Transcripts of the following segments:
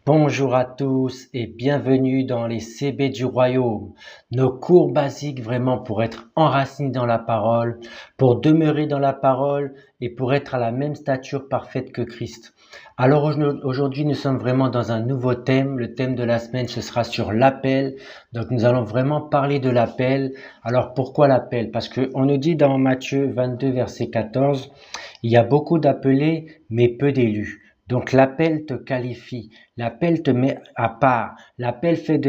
Bonjour à tous et bienvenue dans les CB du Royaume, nos cours basiques vraiment pour être enracinés dans la parole, pour demeurer dans la parole et pour être à la même stature parfaite que Christ. Alors aujourd'hui, nous sommes vraiment dans un nouveau thème. Le thème de la semaine, ce sera sur l'appel. Donc nous allons vraiment parler de l'appel. Alors pourquoi l'appel? Parce qu'on nous dit dans Matthieu 22, verset 14, il y a beaucoup d'appelés, mais peu d'élus. Donc l'appel te qualifie, l'appel te met à part, l'appel fait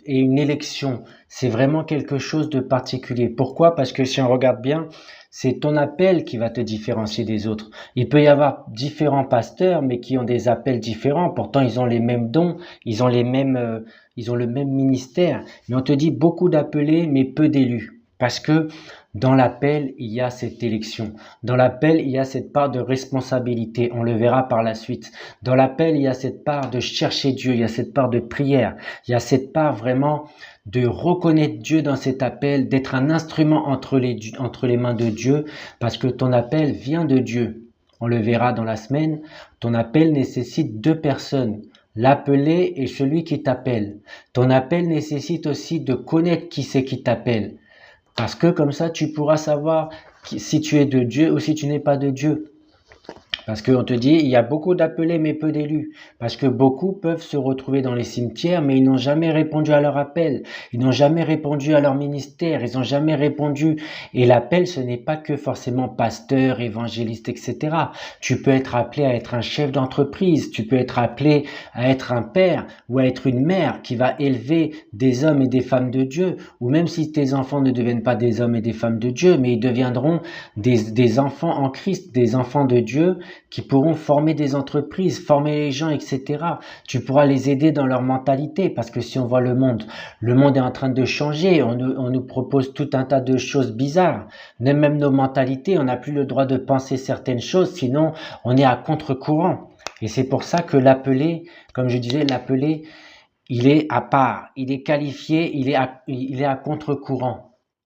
et une élection. C'est vraiment quelque chose de particulier. Pourquoi? Parce que si on regarde bien, c'est ton appel qui va te différencier des autres. Il peut y avoir différents pasteurs, mais qui ont des appels différents. Pourtant, ils ont les mêmes dons, ils ont le même ministère. Mais on te dit beaucoup d'appelés, mais peu d'élus. Parce que dans l'appel, il y a cette élection. Dans l'appel, il y a cette part de responsabilité. On le verra par la suite. Dans l'appel, il y a cette part de chercher Dieu. Il y a cette part de prière. Il y a cette part vraiment de reconnaître Dieu dans cet appel, d'être un instrument entre les mains de Dieu, parce que ton appel vient de Dieu. On le verra dans la semaine. Ton appel nécessite deux personnes. L'appelé et celui qui t'appelle. Ton appel nécessite aussi de connaître qui c'est qui t'appelle. Parce que comme ça, tu pourras savoir si tu es de Dieu ou si tu n'es pas de Dieu. Parce qu'on te dit, il y a beaucoup d'appelés mais peu d'élus. Parce que beaucoup peuvent se retrouver dans les cimetières, mais ils n'ont jamais répondu à leur appel. Ils n'ont jamais répondu à leur ministère. Ils n'ont jamais répondu. Et l'appel, ce n'est pas que forcément pasteur, évangéliste, etc. Tu peux être appelé à être un chef d'entreprise. Tu peux être appelé à être un père ou à être une mère qui va élever des hommes et des femmes de Dieu. Ou même si tes enfants ne deviennent pas des hommes et des femmes de Dieu, mais ils deviendront des enfants en Christ, des enfants de Dieu qui pourront former des entreprises, former les gens, etc. Tu pourras les aider dans leur mentalité, parce que si on voit le monde est en train de changer, on nous propose tout un tas de choses bizarres. Même nos mentalités, on n'a plus le droit de penser certaines choses, sinon on est à contre-courant. Et c'est pour ça que l'appelé, comme je disais, l'appelé, il est à part, il est qualifié, il est à contre-courant.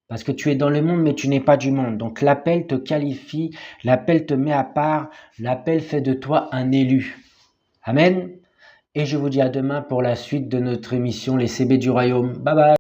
Parce que tu es dans le monde, mais tu n'es pas du monde. Donc l'appel te qualifie, l'appel te met à part, l'appel fait de toi un élu. Amen. Et je vous dis à demain pour la suite de notre émission Les CB du Royaume. Bye bye.